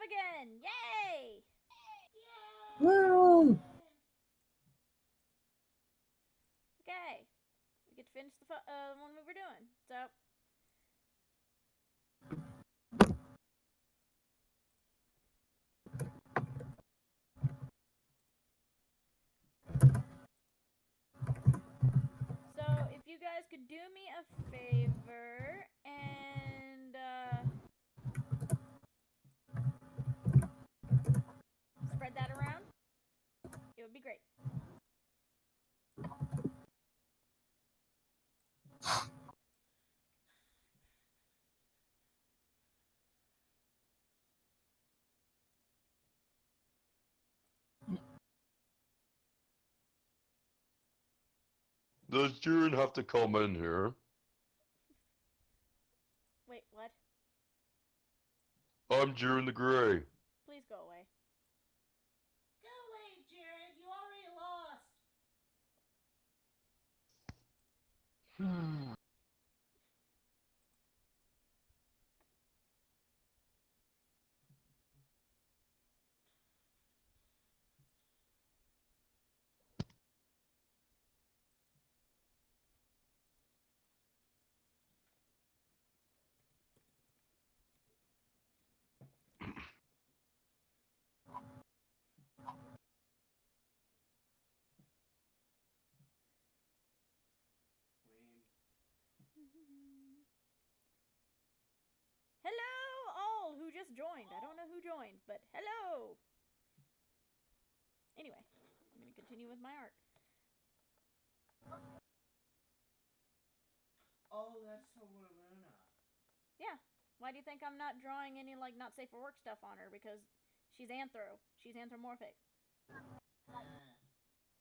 again! Yay! Woo! Okay. We get to finish the one we were doing. So. So, if you guys could do me a favor and spread that around, it would be great. Does Jiren have to come in here? Wait, what? I'm Jiren the Grey. Please go away. Go away, Jared. You already lost. Hello, all who just joined. I don't know who joined, but hello. Anyway, I'm going to continue with my art. Oh, that's so Luna. Yeah. Why do you think I'm not drawing any, like, not safe for work stuff on her? Because she's anthro. She's anthropomorphic.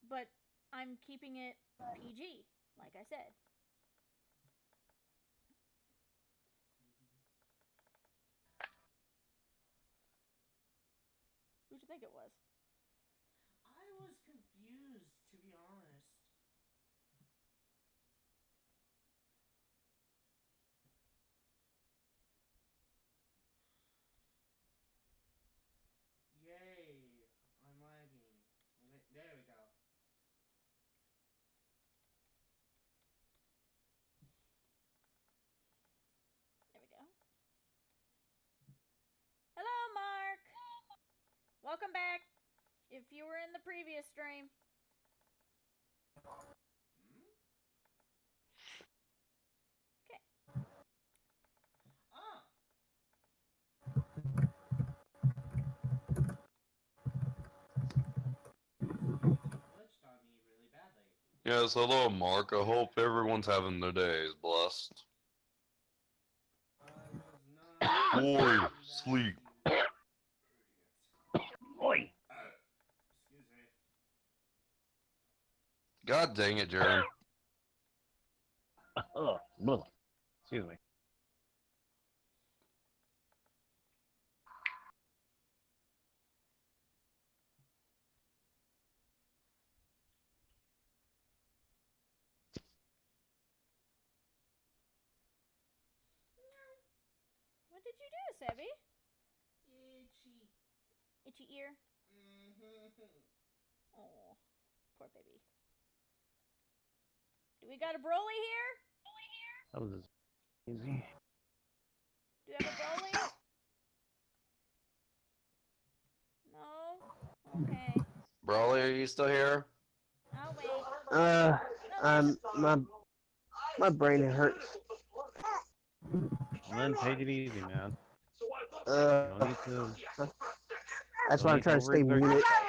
But I'm keeping it PG, like I said. Who'd you think it was? I was confused, to be honest. Yay. I'm lagging. There we go. There we go. Hello, Mark. Welcome back. If you were in the previous stream. Okay. Oh. Glitched on me really badly. Yes, hello, Mark. I hope everyone's having their days blessed. I was not. Boy, sleep. Oi! Excuse me. God dang it, Jiren. Oh, look. Excuse me. What did you do, Sebby? Itchy. Itchy ear? Mm-hmm. Oh, poor baby. Do we got a Broly here? That was easy. Do you have a Broly? No? Okay. Brawly, are you still here? I'll wait. My brain hurts. Then take it easy, man. You Uh, don't need to. that's Don't why I'm need to trying to stay overexert muted. yourself.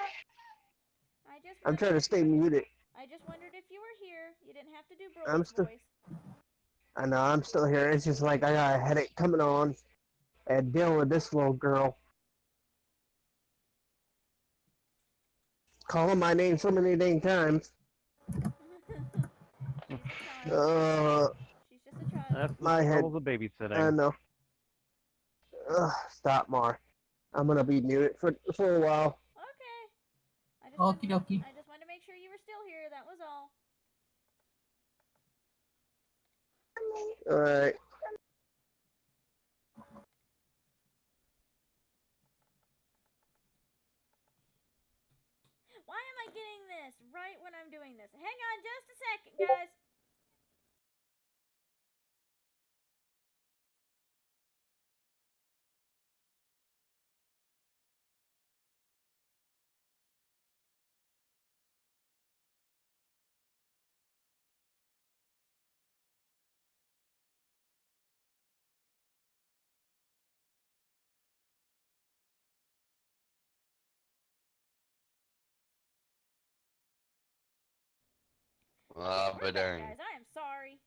I just I'm trying wondered. to stay muted. I just wondered if you were here. You didn't have to do I'm Broly's still. voice. I know I'm still here. It's just like I got a headache coming on, and dealing with this little girl calling my name so many dang times. She's a child. Uh, She's just a child. That's the my head. troubles of I babysitting. know. Stop, Mar. I'm gonna be muted for a while. Okay. Okie dokie. I just wanted to make sure you were still here. That was all. All right. Why am I getting this right when I'm doing this? Hang on just a second, guys. Ah, We're but back, dang. guys. I am sorry.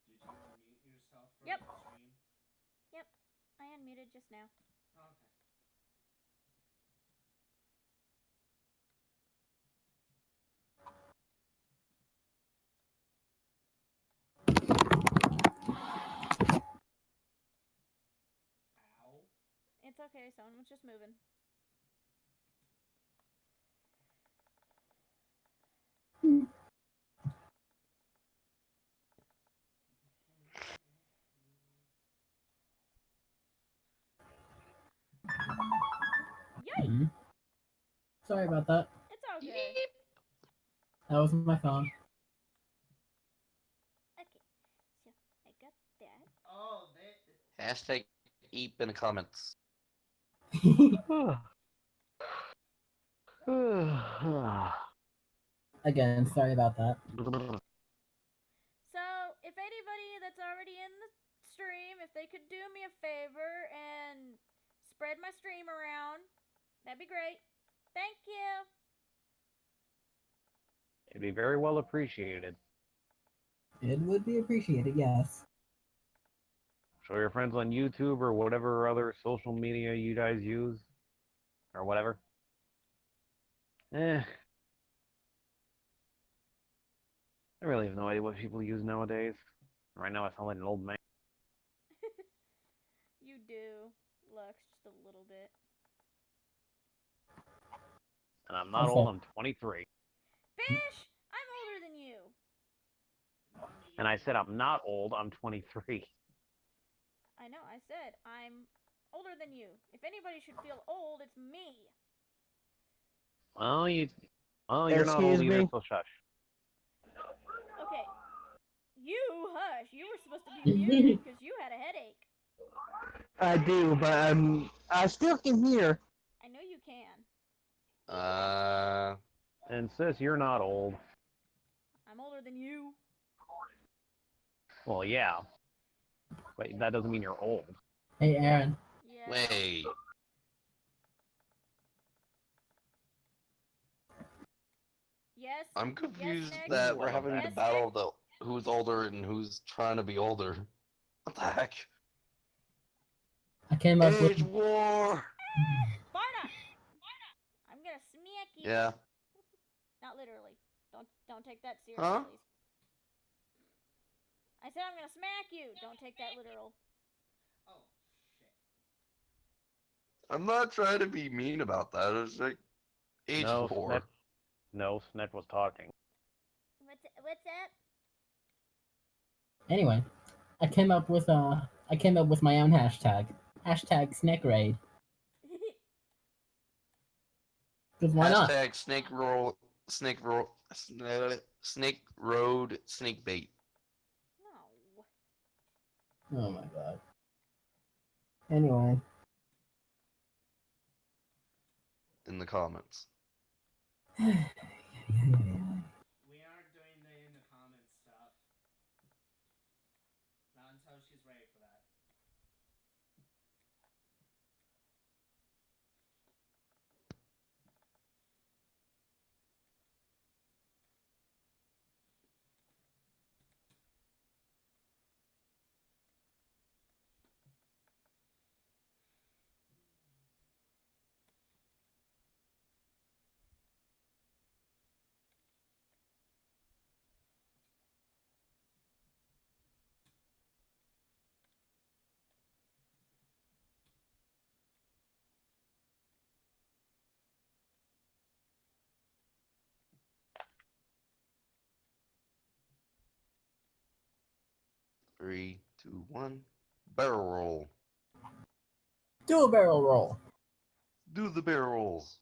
Did you unmute yourself from Yep. the stream? Yep, I unmuted just now. Okay. Ow. It's okay, someone was just moving. Yikes! Sorry about that. It's okay. That was my phone. Okay, so I got that. Oh, they. Hashtag eep in the comments. Again, sorry about that. So, if anybody that's already in the stream, if they could do me a favor and spread my stream around, that'd be great. Thank you. It'd be very well appreciated. It would be appreciated, yes. Show your friends on YouTube or whatever other social media you guys use. Or whatever. I really have no idea what people use nowadays. Right now I sound like an old man. You do, Lux, just a little bit. And I'm not Okay. old, I'm 23. Bish, I'm older than you. And I said I'm not old, I'm 23. I know, I said I'm older than you. If anybody should feel old, it's me. Well, you're not old Excuse either, me? so shush. Okay, you hush. You were supposed to be muted because you had a headache. I do, but I still can hear. I know you can. And sis, you're not old. I'm older than you. Well, yeah. But that doesn't mean you're old. Hey, Aaron. Yeah. Wait. Yes. I'm confused Nick. that we're having Yes, the battle Nick. of the who's older and who's trying to be older. What the heck? I came up with. Age war! Barda! I'm gonna smack you. Yeah. Not literally. Don't take that serious, Huh? please. I said I'm gonna smack you. Don't take that literal. Oh, shit. I'm not trying to be mean about that. It's like age No, war. Snet was talking. What's up? Anyway, I came up with my own hashtag. Hashtag Snake Raid. Because why not? Hashtag snake roll, snake roll, snake road, snake bait. No. Oh my god. Anyway. In the comments. We aren't doing the in the comments stuff. Not until she's ready for that. Three, two, one. Barrel roll. Do a barrel roll. Do the barrel rolls.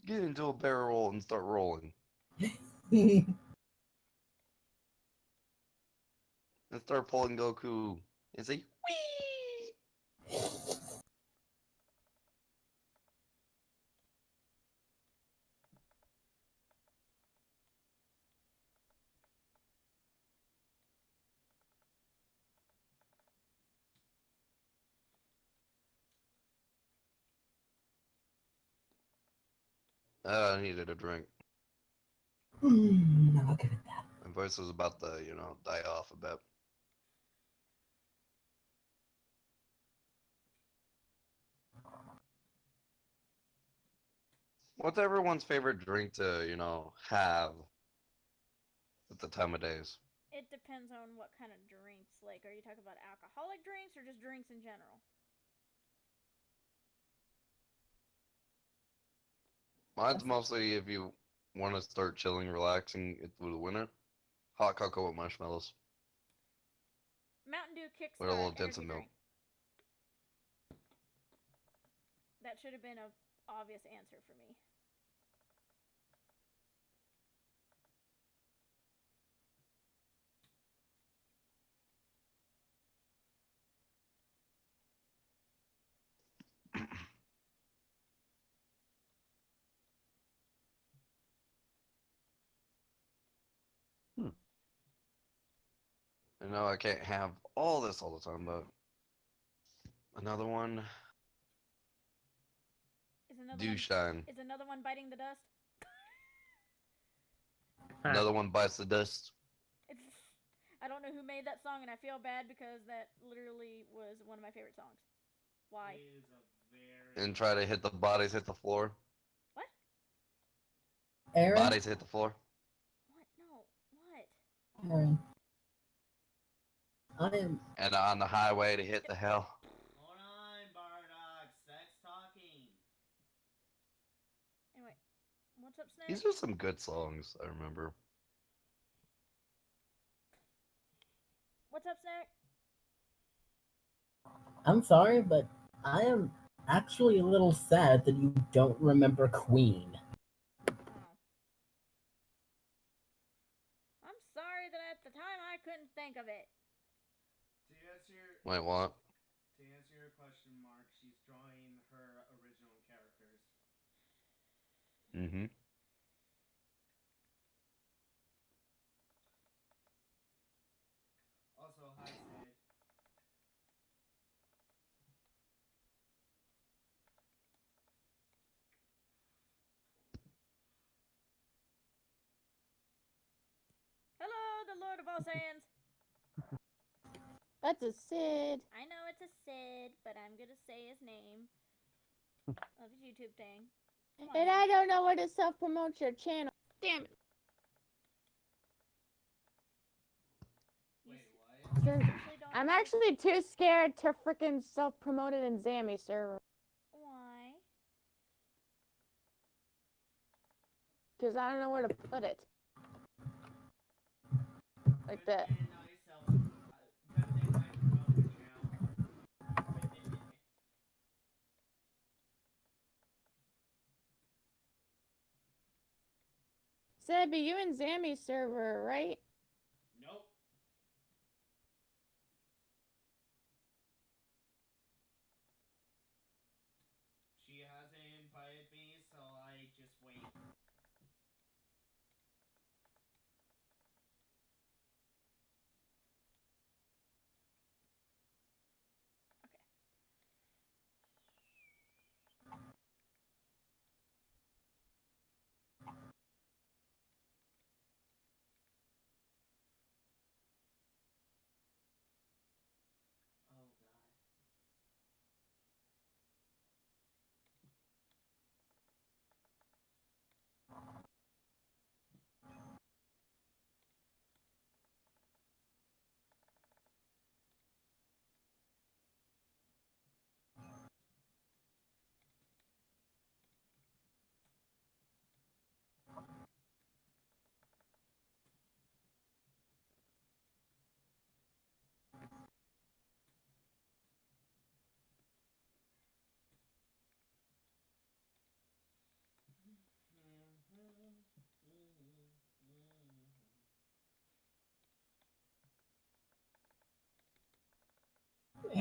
Get into a barrel and start rolling. And start pulling Goku. And say, wee! I needed a drink. Now look at that. My voice was about to, die off a bit. What's everyone's favorite drink to, have at the time of days? It depends on what kind of drinks. Like, are you talking about alcoholic drinks or just drinks in general? Mine's mostly if you want to start chilling, relaxing through the winter. Hot cocoa with marshmallows. Mountain Dew With a little Kickstart dense energy milk. drink. That should have been an obvious answer for me. I know I can't have all this all the time, but another one, do shine. Is another one biting the dust? Another one bites the dust. I don't know who made that song, and I feel bad because that literally was one of my favorite songs. Why? It is a very. And try to hit the bodies hit the floor. What? Aaron? Bodies hit the floor. What? No. What? Aaron. I am. And on the highway to hit the hell. Hold on, Bardock. Sex talking. Anyway, what's up, Snake? These are some good songs, I remember. What's up, Snack? I'm sorry, but I am actually a little sad that you don't remember Queen. Oh. I'm sorry that at the time I couldn't think of it. To answer, Wait, what? to answer your question, Mark, she's drawing her original characters. Mm-hmm. Also, hi, Sid. Hello, the Lord of all Saiyans. That's a Sid. I know it's a Sid, but I'm gonna say his name of his YouTube thing. Come on, And man. I don't know where to self promote your channel. Damn it. Wait, what? You Since seriously don't I'm know- actually too scared to freaking self promote it in Zammy server. Why? Because I don't know where to put it. Like that. Good thing I promote your channel within it. Sid, but you in Zammy server, right? Nope. She hasn't invited me, so I just wait.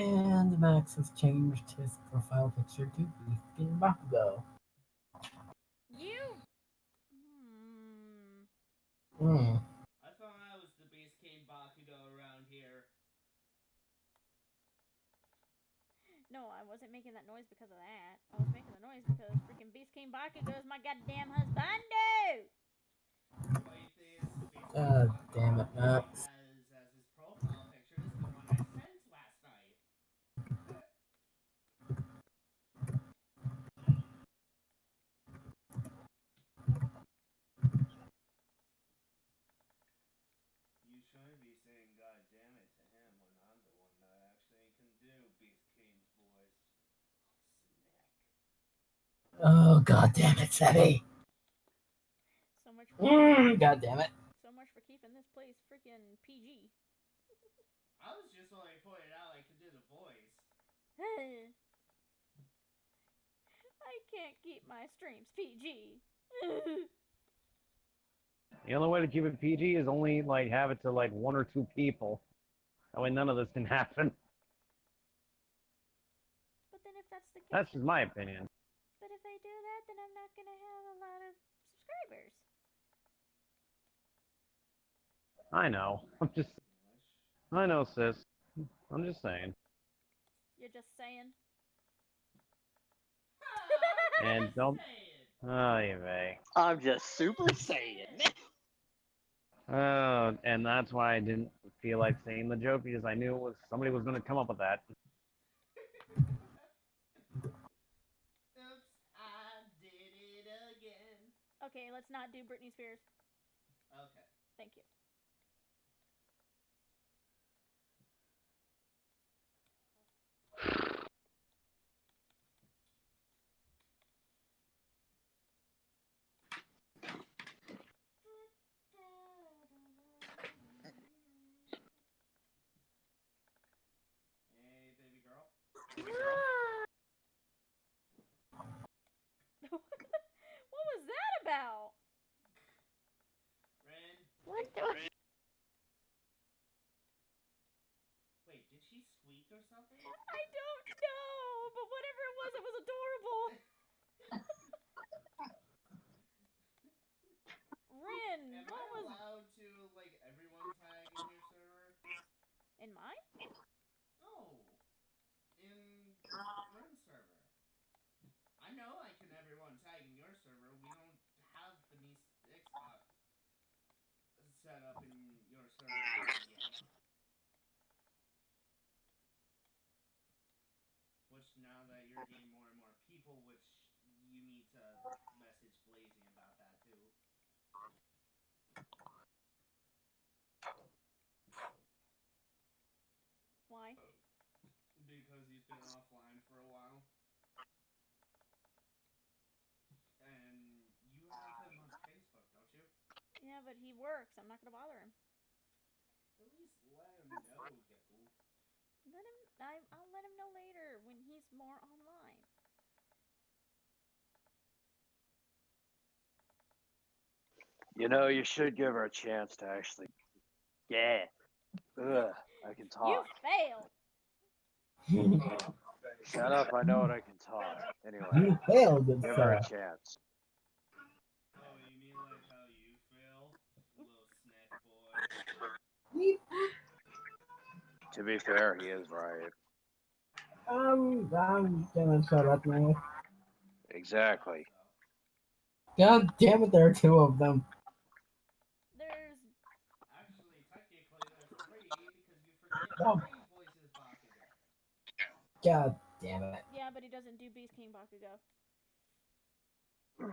And Max has changed his profile picture to Beefkin Bakugo. You. Hmm. I thought I was the Beast King Bakugo around here. No, I wasn't making that noise because of that. I was making the noise because freaking Beast King Bakugo is my goddamn husbando. Wait, this Beast King God Bakugo damn it, Max. has as his profile picture is the one I sent last night. You shouldn't be saying "God damn it" to him when I'm the one that actually can do Beast King's voice. Snack. Oh, god damn it, Sebby. So much for God damn it. so much for keeping this place freaking PG. I was just only pointing out I could do the voice. I can't keep my streams PG. The only way to keep it PG is only like have it to like 1 or 2 people. That way none of this can happen. But then if that's the case, That's just my opinion. but if I do that, then I'm not gonna have a lot of subscribers. I know. I know, sis. I'm just saying. You're just saying. And don't. Oh, you may. I'm just super saiyan. And that's why I didn't feel like saying the joke because I knew it was somebody was going to come up with that. Oops, I did it again. Okay, let's not do Britney Spears. Okay. Thank you. Hey, baby girl. What was that about? Ren. What the? Wait, did she squeak or something? I don't know, but whatever it was adorable. Rin, Am what I was allowed to, like, everyone tag in your server? in mine? No. In Ren's server. I know I can everyone tag in your server. We don't have the X set up in your server yet. Which now that you're getting more and more people, which you need to message Blazing about that too. Why? Because he's been offline for a while. And you have him on Facebook, don't you? Yeah, but he works. I'm not gonna bother him. At least let him know, you goof. I'll let him know later when he's more online. You know, you should give her a chance to actually. Yeah. Ugh, I can You talk. fail. Shut up, I know what I can talk. Anyway, You failed, good give her sir. a chance. Oh, you mean like how you fail? Little snack boy. To be fair, he is right. I'm gonna shut up now. Exactly. God damn it, there are 2 of them. There's Actually, technically, there's 3 because you forget Oh. 3 voices Bakugo. God damn it. yeah, but he doesn't do Beast King Bakugo. And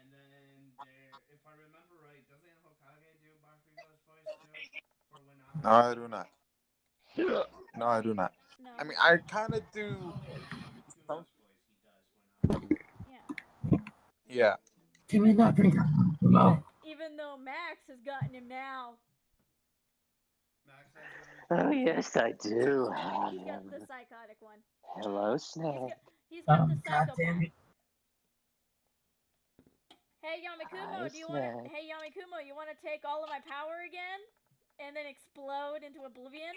then there, if I remember right, doesn't Hokage do Bakugo's voice too? For when I'm No, I do not. No, I do not. No. I mean, I kind of do. Oh wait, Some, Kumo's voice he does when I'm. Yeah. yeah. Can we not bring up Mo? Even though Max has gotten him now. Max has really. Oh, yes, I do. He's got the psychotic one. Hello, Snake. He's got the God psychopath. damn it. Hey Yamikumo, Hi, do you want to? Snake. Hey Yamikumo, you want to take all of my power again, and then explode into oblivion?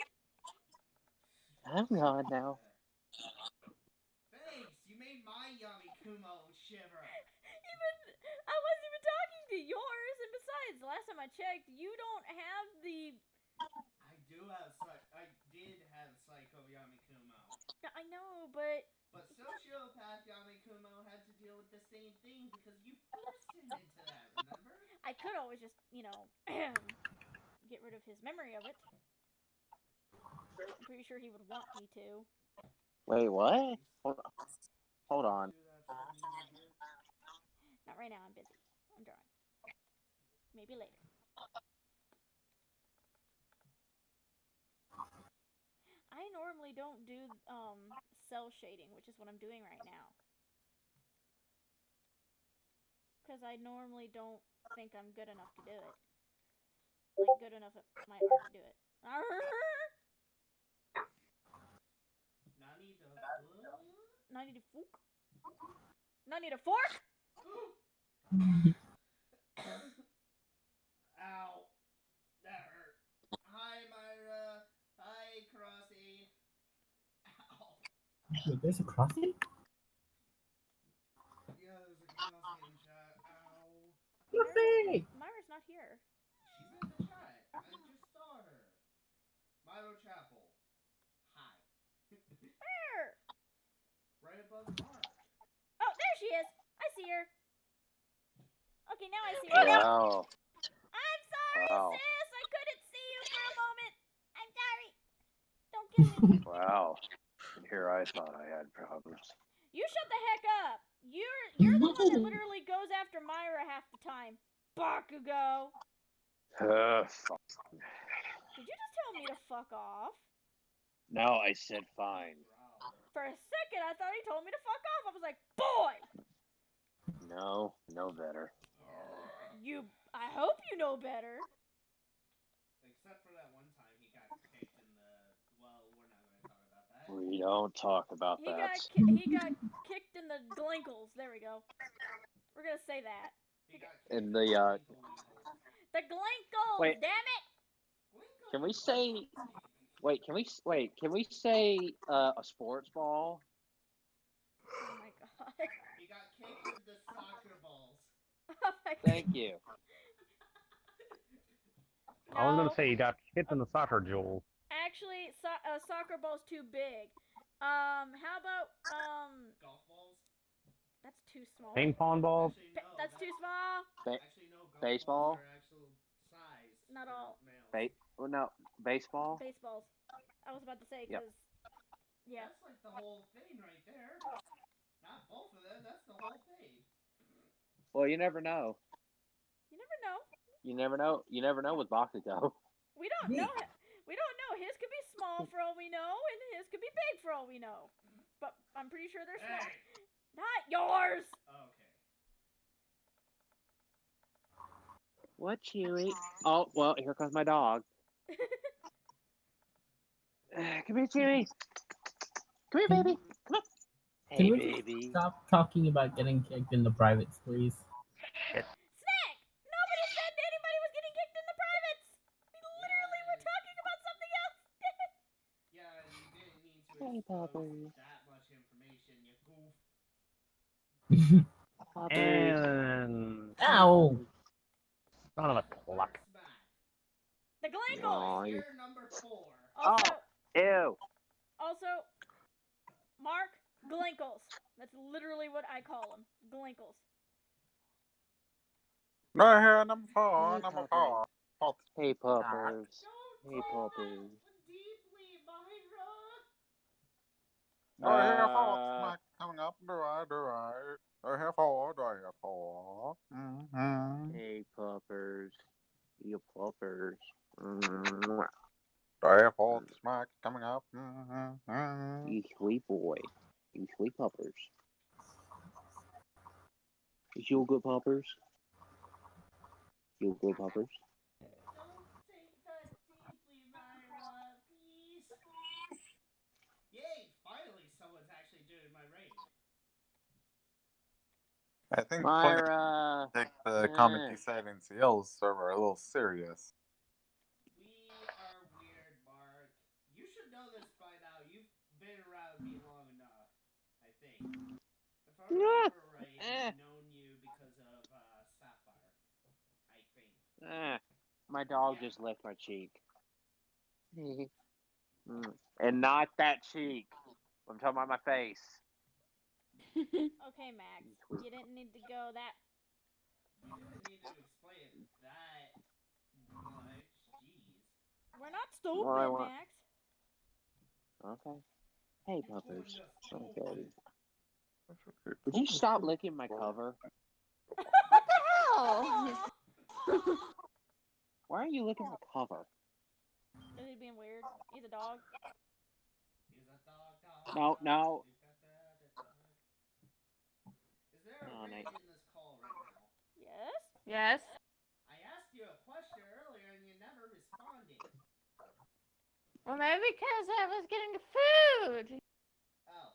I'm gone now. Thanks, you made my Yami Kumo shiver. I wasn't even talking to yours, and besides, last time I checked, you don't have the. I did have Psycho Yami Kumo. I know, but But Sociopath Yami Kumo had to deal with the same thing because you forced him into that, remember? I could always just, get rid of his memory of it. I'm pretty sure he would want me to. Wait, what? Hold on. Do that for me, my dear. Not right now, I'm busy. I'm drawing. Maybe later. I normally don't do cell shading, which is what I'm doing right now. Because I normally don't think I'm good enough to do it. Like, good enough at my art to do it. Nani the Nani the fork? Nani the fork? Ow. That hurt. Hi, Myra. Hi, Crossy. Ow. Wait, there's a crossing? Yeah, there's a Crossy in chat. Ow. Myra's not here. She's in the chat. I just saw her. Myro Chapel. Hi. Where? Right above Mark. Oh, there she is. I see her. Okay, now I see her. Wow. I'm sorry, Wow. sis. I couldn't see you for a moment. I'm sorry. Don't kill me. Wow. Here I thought I had problems. You shut the heck up. You're the one that literally goes after Myra half the time. Bakugo. Fuck. Did you just tell me to fuck off? No, I said fine. For a second, I thought he told me to fuck off. I was like, boy. No, no better. I hope you know better. Except for that one time he got kicked in the. Well, we're not going to talk about that. We don't talk about He that. he got kicked in the glinkles. There we go. We're gonna say that. He got kicked In in the The glinkles. Wait. Damn it. Can we say? Wait, can we say a sports ball? Oh my god. He got kicked in the soccer balls. Oh my god. Thank you. I was gonna say you got hit in the soccer jewel. Actually, soccer ball's too big. How about golf balls? That's too small. Ping pong balls. Actually, no, that's too small. Actually, no. Golf Baseball. balls are actual size. Not all. Well, no, baseball. Baseballs. I was about to say because. Yeah. That's like the whole thing right there. Not both of them. That's the whole thing. Well, you never know. You never know. You never know. You never know with Bakugo. We don't know. We don't know. His could be small for all we know, and his could be big for all we know. But I'm pretty sure they're small. Not yours. Okay. What, Chewy? Oh, well, here comes my dog. Come here, Chewy. Come here, baby. Come on. Can Hey, we baby. stop talking about getting kicked in the privates, please? Snack! Nobody said anybody was getting kicked in the privates! We literally were talking about something else! Yeah, you didn't need to expose that much information, you goof. And ow! Son of a cluck. The Glinkles! You're number 4. Also, ew. Also, Mark, Glinkles. That's literally what I call them. Glinkles. No, here, number 4, number 4. Hey, puppers. Hey, puppers. Deeply, Myra. Do I hear 4? Smack coming up. Do I? Do I hear 4? Do I hear 4? Mm-hmm. Hey, puppers. You puppers. Do I hear 4? Smack coming up. Mm-hmm. You sweet boy. You sweet puppers. Is you good puppers? You good puppers? Don't take that deeply, Myra, please. Yay! Finally, someone's actually doing my raid. I think Myra. take the comedy side in CL's server a little serious. We are weird, Mark. You should know this by now. You been around me long enough, I think. If I remember right, I've known you because of Sapphire, I think. My dog Yeah. just licked my cheek. And not that cheek. I'm talking about my face. Okay, Max. You didn't need to go that. You didn't need to explain it that much. Jeez. We're not Well, I stupid, want. Max. Okay. Hey, You puppers. kinda Okay. stupid. Would you stop licking my cover? What the hell? Why are you licking my cover? Is he being weird? He's a dog. He's a dog. No. Is there a No, raid Nate. in this call right now? Yes? Yes. I asked you a question earlier and you never responded. Well, maybe because I was getting food. Oh.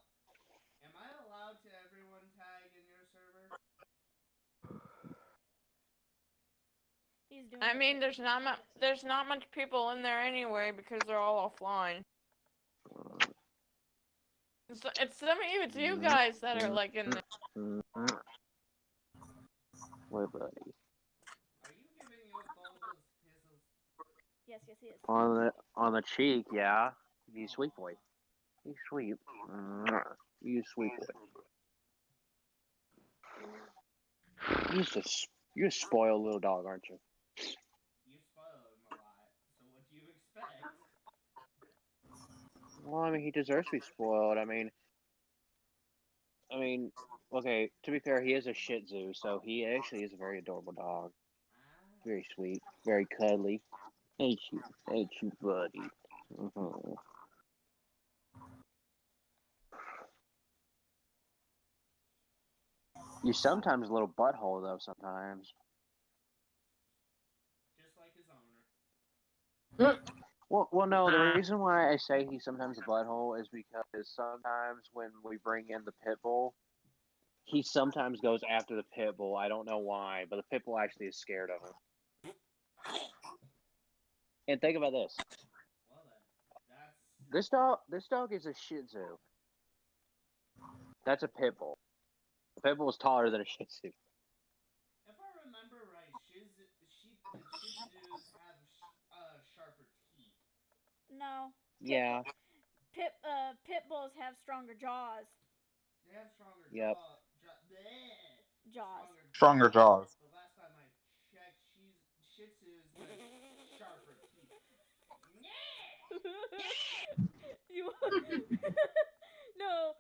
Am I allowed to everyone tag in your server? He's doing I it mean, for- there's not much people in there anyway because they're all offline. It's you guys that are like in there. Wait, buddy. Are you giving you both those kisses? Yes, he is. On the cheek, yeah. You sweet boy. You sweet. You sweet boy. You're a spoiled little dog, aren't you? You spoil him a lot, so what do you expect? Well, I mean, he deserves to be spoiled. I mean, okay, to be fair, he is a Shih Tzu, so he actually is a very adorable dog. Very sweet, very cuddly. Ain't you, buddy? Mm-hmm. You're sometimes a little butthole, though, sometimes. Just like his owner. Well, no, the reason why I say he's sometimes a butthole is because sometimes when we bring in the pit bull, he sometimes goes after the pit bull. I don't know why, but the pit bull actually is scared of him. And think about this. Well then, that's... This dog is a Shih Tzu. That's a pit bull. The pit bull is taller than a Shih Tzu. If I remember right, the Shih Tzus have sharper teeth. No. Yeah. Pit bulls have stronger jaws. They have stronger Yep. Jaws. Stronger jaws. The last time I checked, Shih Tzus have sharper teeth. You. No.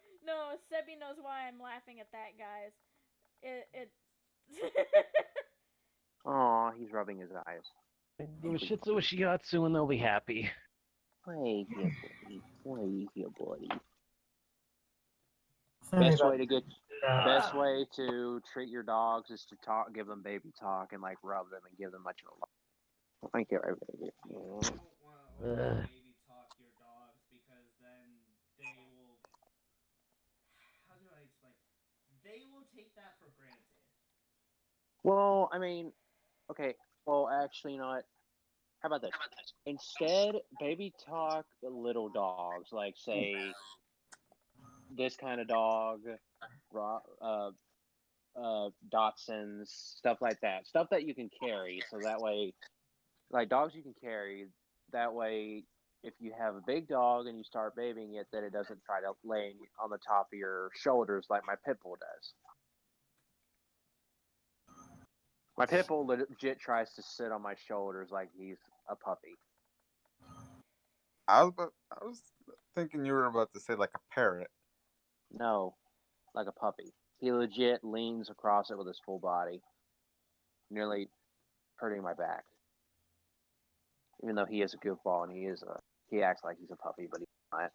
Sebi knows why I'm laughing at that, guys. It. Aw, he's rubbing his eyes. Give a Shih Tzu a shiatsu and they'll be happy. Play here, buddy. Play here, buddy. Sorry Best about way to treat your dogs is to give them baby talk, and like rub them and give them much of a love. Thank you, everybody. You don't want to always baby talk your dogs because then they will. How do I explain? They will take that for granted. Well, I mean, okay. Well, actually, you know what? How about this? Instead, baby talk the little dogs, like say this kind of dog, Dachshunds, stuff like that. Stuff that you can carry, so that way, like dogs you can carry. That way, if you have a big dog and you start babying it, then it doesn't try to lay on the top of your shoulders like my pit bull does. My pit bull legit tries to sit on my shoulders like he's a puppy. I was thinking you were about to say like a parrot. No, like a puppy. He legit leans across it with his full body, nearly hurting my back. Even though he is a goofball and he acts like he's a puppy, but he's not.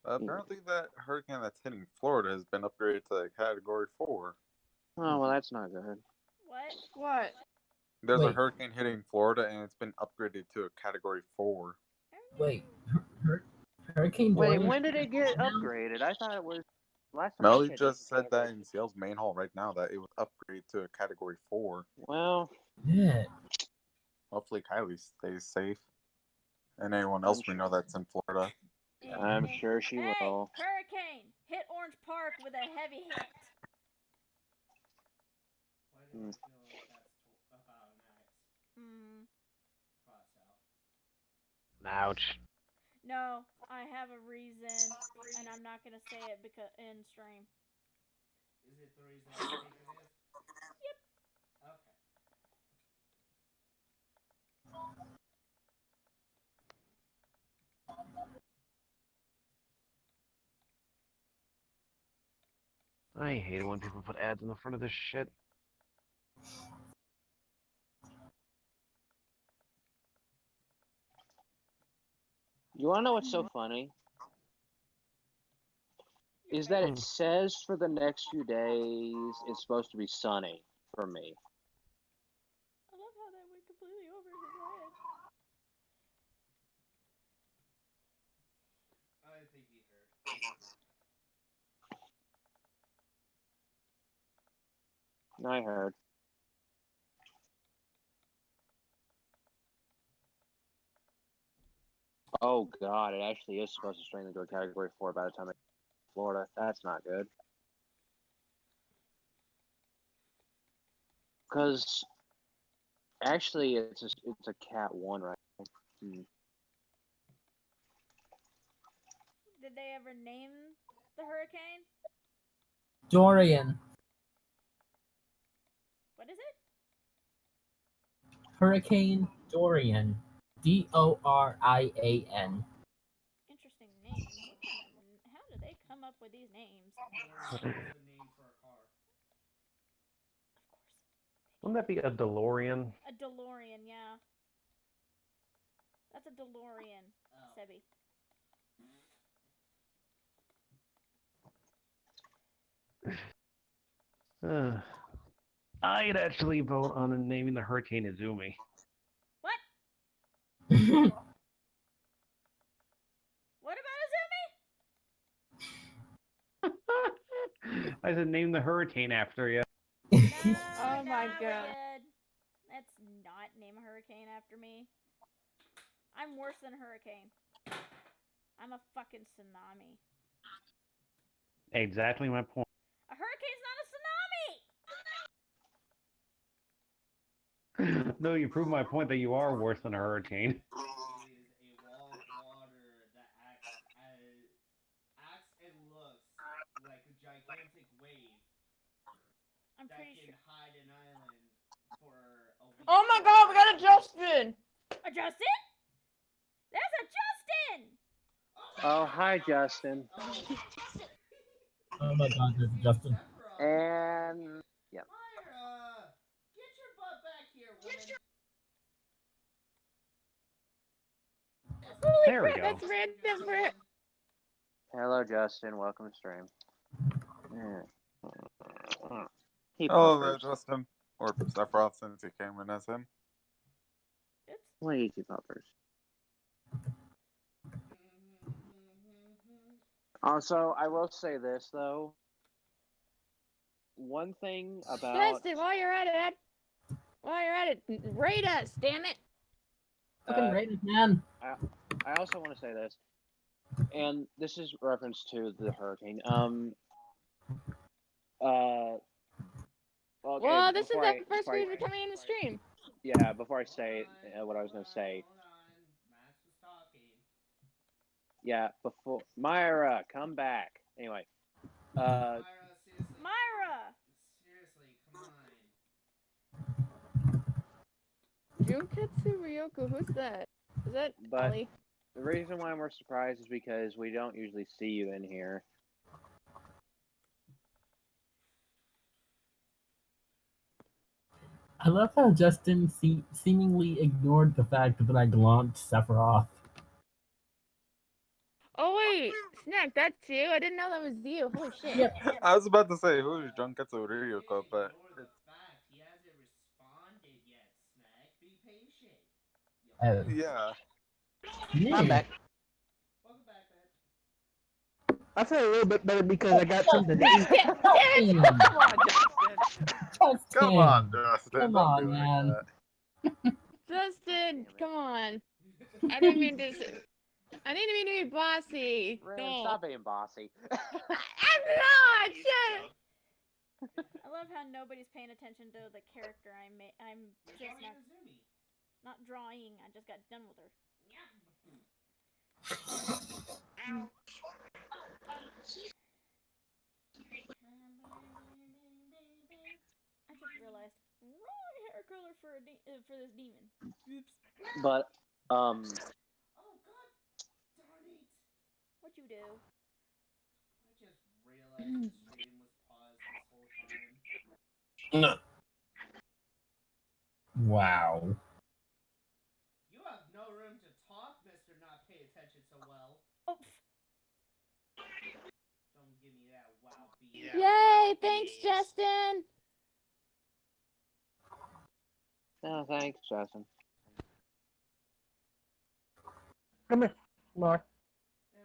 Apparently, that hurricane that's hitting Florida has been upgraded to Category 4. Oh, well, that's not good. What? There's a Wait. hurricane hitting Florida, and it's been upgraded to a Category 4. Wait, Hurricane Wait, Dorian. when did it get upgraded? I thought it was last time I Melly checked. just said that in Seal's main hall right now that it was upgraded to a Category 4. Well, Yeah. Hopefully Kylie stays safe. And anyone else we know that's in Florida. I'm sure she hey, will. Hurricane, hit Orange Park with a heavy hit. Why do I feel like that's about an axe? Cross out. Ouch. No, I have a reason, and I'm not gonna say it because in stream. Is it the reason I think it is? Yep. Okay. I hate it when people put ads in the front of this shit. You wanna know what's so funny? Is that it says for the next few days it's supposed to be sunny for me. I love how that went completely over his head. I think he heard. I heard. Oh god, it actually is supposed to strengthen into a category 4 by the time it's Florida. That's not good. Because actually it's a cat 1 right now. Did they ever name the hurricane? Dorian. What is it? Hurricane Dorian. Dorian. Interesting name. What kind of? How do they come up with these names? Dorian is the name for a car. Of course. Wouldn't that be a DeLorean? A DeLorean, yeah. That's a DeLorean, Oh. Sebi. I'd actually vote on naming the hurricane Izumi. What? What about Izumi? I said name the hurricane after you. No, Oh my we're God. good. Let's not name a hurricane after me. I'm worse than a hurricane. I'm a fucking tsunami. Exactly my point. A hurricane's not a tsunami! No, you prove my point that you are worse than a hurricane. It is a wall of water that acts and looks like a gigantic wave I'm that pretty can sure. hide an island for a week. Oh my god, we got a Justin! A Justin? There's a Justin! Oh, hi Justin. Oh my god, there's Justin. And yeah. Myra, get your butt back here, woman. Holy There we crap, go. that's random for it. Hello Justin, welcome to stream. He Hello there, poppers. Justin. Or Sephiroth, since he came in as him. Oops. What are you two poppers? Also, I will say this though. One thing about Justin, while you're at it, rate us, damn it! Fucking rate it, man. I also want to say this, and this is reference to the hurricane. Well, this is the first week we're coming in the stream. Yeah, before I say what I was going to say. Hold on. Max was talking. Yeah, before Myra, come back. Anyway, Myra, seriously. Myra! Seriously, come on. Junketsu Ryoko, who's that? Is that But- Ellie? the reason why we're surprised is because we don't usually see you in here. I love how Justin seemingly ignored the fact that I launched Sephiroth. Oh wait, Snack, that's you? I didn't know that was you. Holy shit. Yep. I was about to say, who's Junketsu Ryuko, but Ignore the fact he hasn't responded yet, Snack. Be patient. yeah. I'm Yeah. back. Welcome back, man. I feel a little bit better because I got something to eat. Damn it! Come on, Justin! Come on, Justin. Come don't on, be like man. that. Justin, come on. I didn't mean to. I need to be bossy. Ren, No. stop being bossy. I'm not. Shut. I love how nobody's paying attention to the character I'm You're just drawing not, Izumi. not drawing. I just got done with her. I just realized wrong hair color for for this demon. Oops. But Oh god darn it! What you do? I just realized the stream was paused this whole time. Wow. You have no room to talk, Mr. Not Pay Attention so well. Oh. Don't give me that wow beat. Yay! Thanks, Justin. no, thanks, Justin. Come here, Mark. There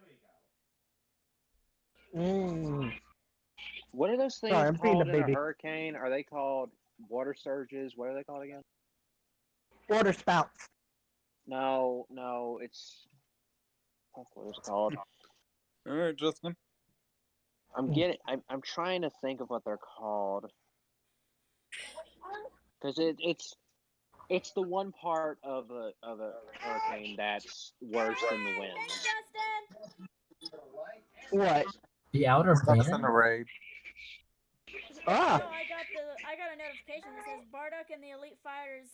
we go. What are those things Sorry, I'm feeding called the in a baby. hurricane? Are they called water surges? What are they called again? Water spouts. No, it's fuck, what is it called? All right, Justin. I'm trying to think of what they're called because it's the one part of a hurricane that's worse than the wind. Thanks, Justin. What? The outer Sucks in band? the raid. Ah. No, I got a notification that says Bardock and the Elite Fighters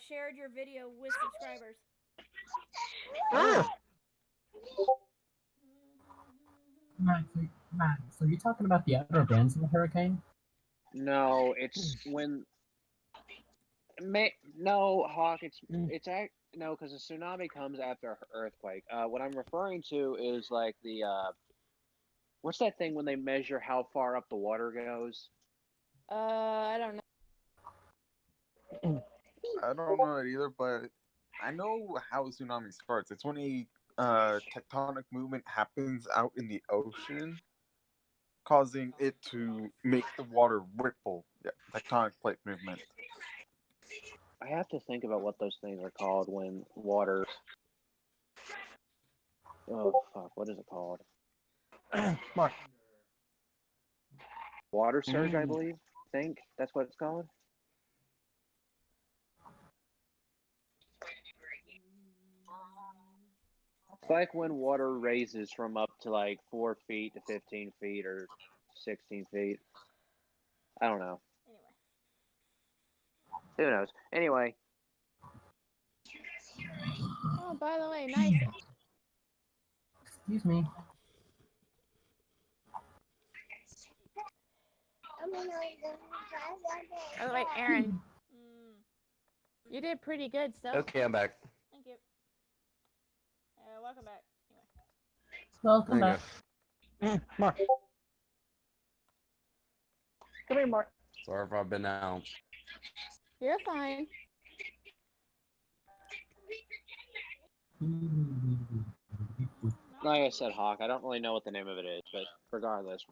shared your video with subscribers. Ah. Max, so you're talking about the outer bands of the hurricane? No, it's when. No, Hawk. No, because a tsunami comes after an earthquake. What I'm referring to is like the what's that thing when they measure how far up the water goes? I don't know. I don't know it either, but I know how a tsunami starts. It's when a tectonic movement happens out in the ocean, causing it to make the water ripple. Yeah, tectonic plate movement. I have to think about what those things are called when water. Oh fuck! What is it called? Mark. Water surge, I believe. Think that's what it's called. It's like when water raises from up to like 4 feet to 15 feet or 16 feet. I don't know. Anyway. Who knows? Anyway. Oh, by the way, nice. Excuse me. By the way, Aaron, you did pretty good stuff. Okay, I'm back. Thank you. Welcome back. Anyway. Welcome There you back. Mark. Come here, Mark. go. Sorry if I've been out. You're fine. Like I said, Hawk, I don't really know what the name of it is, but regardless.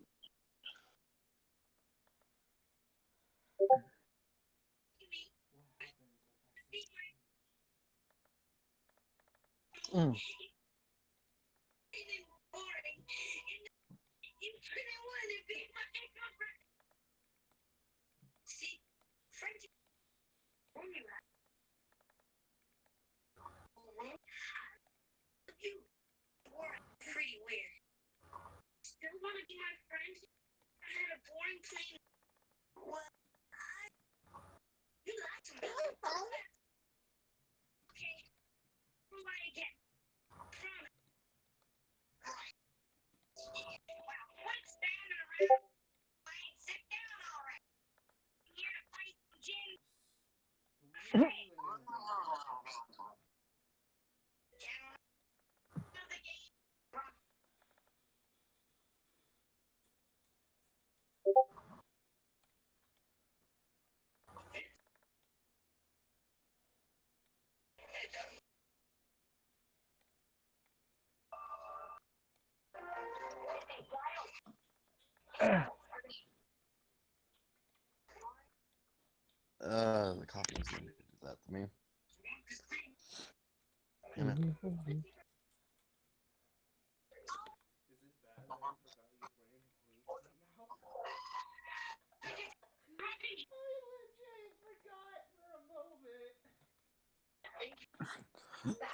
The coffee was needed to do that to me. Damn it.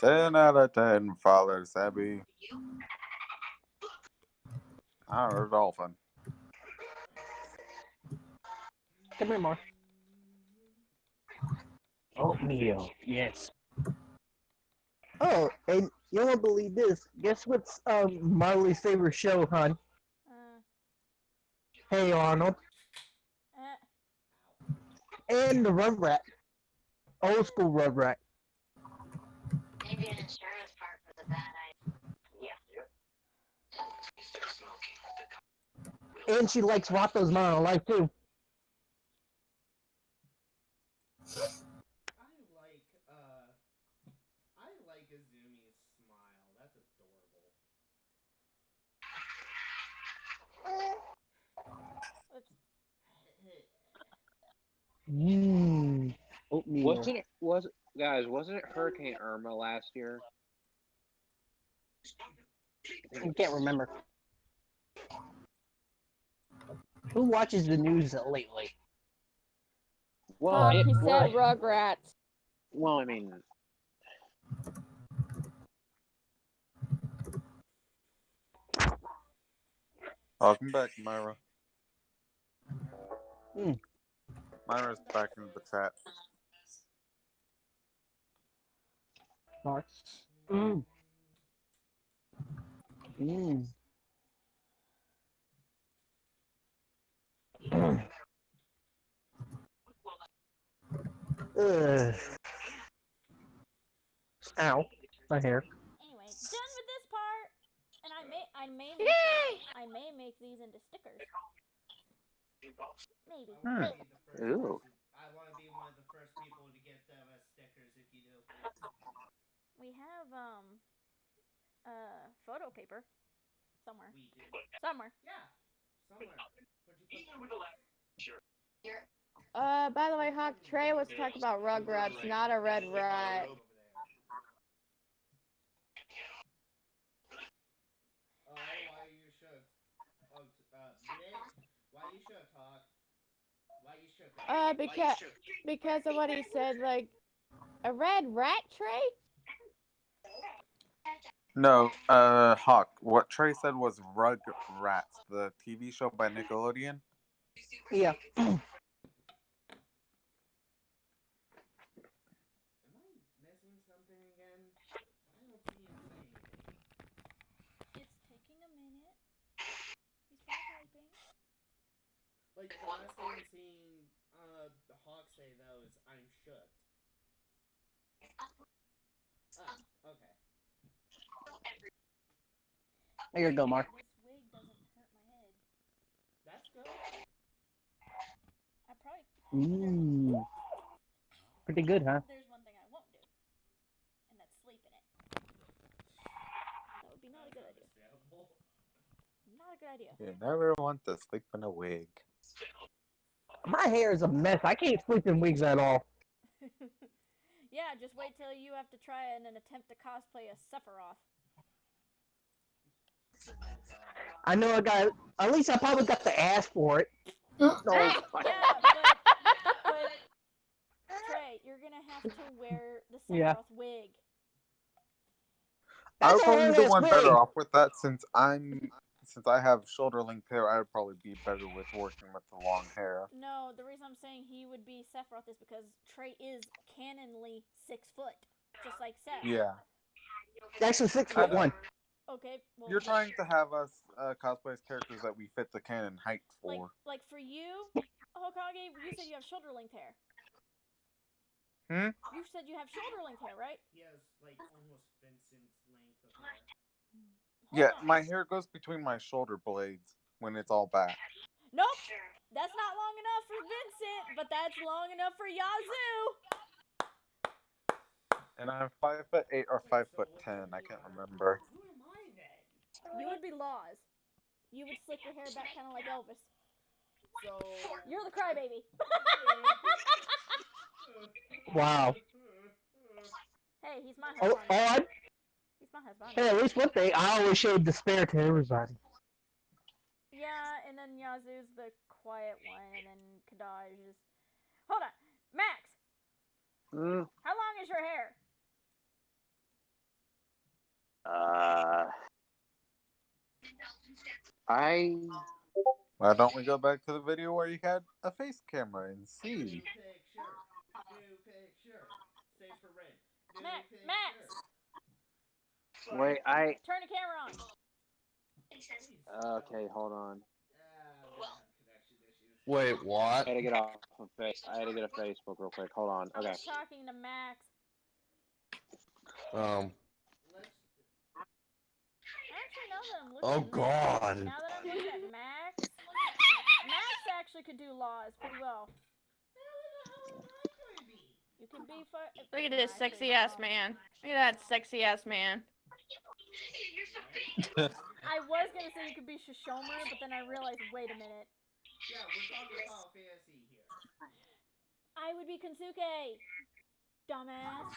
10 out of 10, Father Sabby. Our dolphin. Come here, Mark. Oatmeal. Yes. Oh, and you won't believe this. Guess what's Marley's favorite show, hon? Uh, Hey Arnold. And the Rugrat. Old school Rugrat. Maybe an insurance part was a bad idea. And she likes Watto's Mono Life too. I like Izumi's smile. That's adorable. oops. Mmm. Oatmeal. Wasn't it Hurricane Irma last year? I can't remember. Who watches the news lately? Well, He it said was. Rugrats. Well, I mean, Welcome back, Myra. Mm. Myra's back in the chat. Mark. Mmm. Mmm. Ugh. Ow. My hair. Anyway, done with this part. And I may make these into stickers. Maybe. ooh. I want to be one of the first people to get them as stickers if you do. We have photo paper somewhere. We do. Somewhere. Yeah. Somewhere. Where'd you put By the way, Hawk, Trey was talking about Rugrats, not a red rat. over there? Oh, why are you shook? Oh, why you shook, Hawk? Why you shook? Because of what he said, like a red rat, Trey. No, Hawk. What Trey said was Rugrats, the TV show by Nickelodeon. Yeah. Am I missing something again? I don't see him saying anything. It's taking a minute. He's probably typing. Like, the last thing I'm seeing the Hawk say, though, is I'm shook. Ah, okay. Here you go, Mark. This wig doesn't hurt my head. That's good. I probably. Mmm. Pretty good, huh? There's one thing I won't do, and that's sleep in it. That would be not a good idea. Not a good idea. You never want to sleep in a wig. My hair is a mess. I can't sleep in wigs at all. Yeah, just wait till you have to try it in an attempt to cosplay a Sephiroth. I know I got. At least I probably got the ass for it. No. Yeah, but Trey, you're gonna have to wear the Sephiroth Yeah. wig. I That's would a probably be the hard-ass one better wig. off with that since I have shoulder length hair. I would probably be better with working with the long hair. No, the reason I'm saying he would be Sephiroth is because Trey is canonly 6 foot, just like Seth. Yeah. Actually, 6'1". Okay. Well, You're trying to have us cosplay as characters that we fit the canon height for. Like for you, Hokage, you said you have shoulder length hair. You said you have shoulder length hair, right? He has, like, almost Vincent's length of hair. Yeah, my hair goes between my shoulder blades when it's all back. Nope. That's not long enough for Vincent, but that's long enough for Yazoo. And I'm 5'8" or 5'10". I can't remember. Who am I then? You would be Laws. You would slick your hair back kind of like Elvis. So You're the crybaby. Wow. Hey, he's my husband. Odd. He's my husband. Hey, at least one thing, I always shave the spare to everybody. Yeah, and then Yazoo's the quiet one, and then Kadaj is... Hold on. Max! How long is your hair? I Why don't we go back to the video where you had a face camera and New see? picture. New picture. Save for red. New Max, picture. Max, wait. turn the camera on. Okay, hold on. We have connection issues. Wait, I what? had to get off of I had to get a Facebook real quick. Hold on. I'm Okay. just talking to Max. Let's. Actually, now that I'm looking Oh at God. Now that I'm looking at Max actually could do laws pretty well. You could be Look at this sexy ass man. Look at that sexy ass man. I was gonna say you could be Shishomer, but then I realized, wait a minute. Yeah, we're talking Final Fantasy here. I would be Kensuke. Dumbass.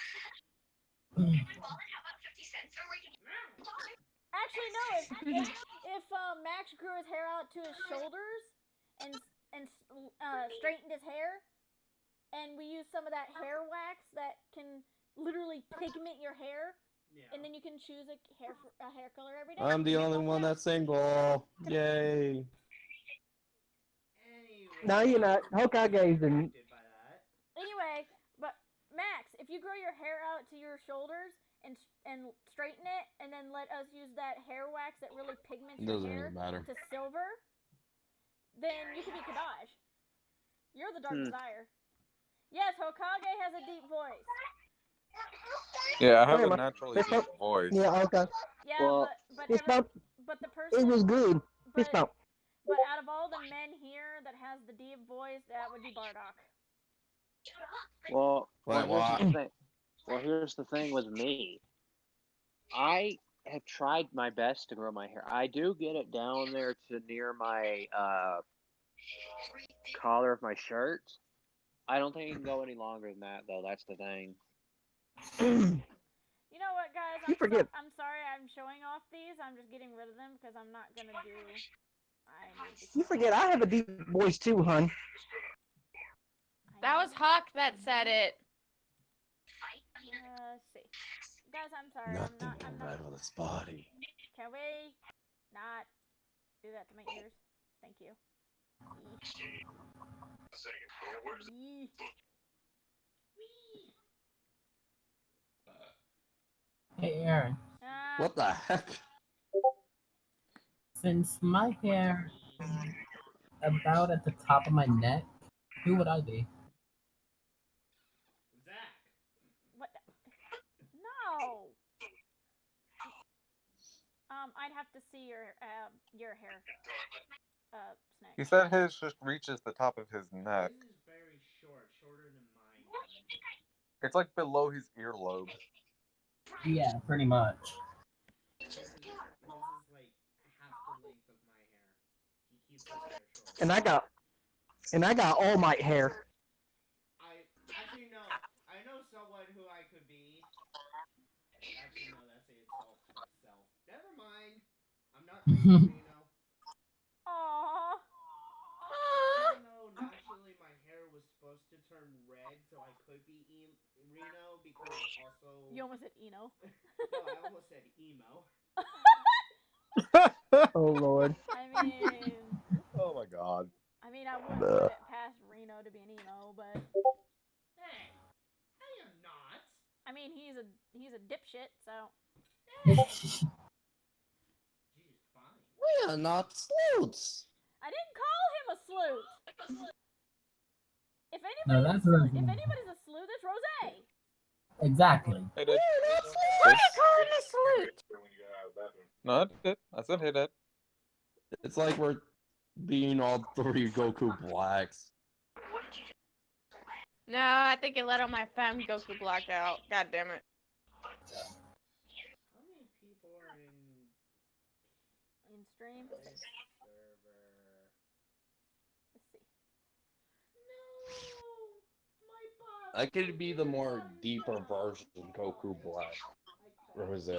Actually, no. If Max grew his hair out to his shoulders and straightened his hair, and we use some of that hair wax that can literally pigment your hair, and then you can choose a hair color every day. I'm the only one that's single. Yay. Anyway. No, you're not. Hokage's in. Anyway, but Max, if you grow your hair out to your shoulders and straighten it, and then let us use that hair wax that really pigments your Doesn't hair really matter. to silver, then you could be Kadash. You're the Dark Desire. Yes, Hokage has a deep voice. Yeah, I have Wait, a naturally fist deep bump. voice. Yeah, okay. Yeah, Well, Fist bump. but the It person, was good. Fist bump. but out of all the men here that has the deep voice, that would be Bardock. Well, Wait, here's the thing. Well, here's the thing with me. I have tried my best to grow my hair. I do get it down there to near my collar of my shirt. I don't think it can go any longer than that, though. That's the thing. You know what, guys? I'm sorry I'm showing off these. I'm just getting rid of them because I'm not gonna do. You forget I have a deep voice too, hun. That was Hawk that said it. Let's see. Guys, I'm sorry. Nothing I'm can not. rival this body. Can we not do that to my ears? Thank you. Yee. Hey, Aaron. What the heck? Since my hair is about at the top of my neck, who would I be? Zach. What? No. I'd have to see your hair. Snake. He said his just reaches the top of his neck. This is very short, shorter than mine. It's like below his earlobe. Yeah, pretty much. His is like half the length of my hair. He keeps his hair short. And I got all might hair. Actually no. I know someone who I could be. Actually no, that's an insult to myself. Never mind. I'm not Reno. Aww. Even though naturally my hair was supposed to turn red, so I could be Reno because also. You almost said Eno. No, I almost said emo. Oh Lord. I mean. Oh my God. I mean, I wouldn't put it past Reno to be an emo, but. Hey, I am not. I mean, he's a dipshit, so. Jeez, fine. We are not sleuths. I didn't call him a sleuth. If No, anybody's a sleuth, it's Rose. Exactly. Hey, Dad. Why are you calling me salute? No, I did. I said, hey, Dad. It's like we're being all three Goku blacks. No, I think it let all my fam Goku block out. God damn it. How many people are In stream. this server? Let's see. No, my box. I could be the more deeper version of Goku Black. Rose.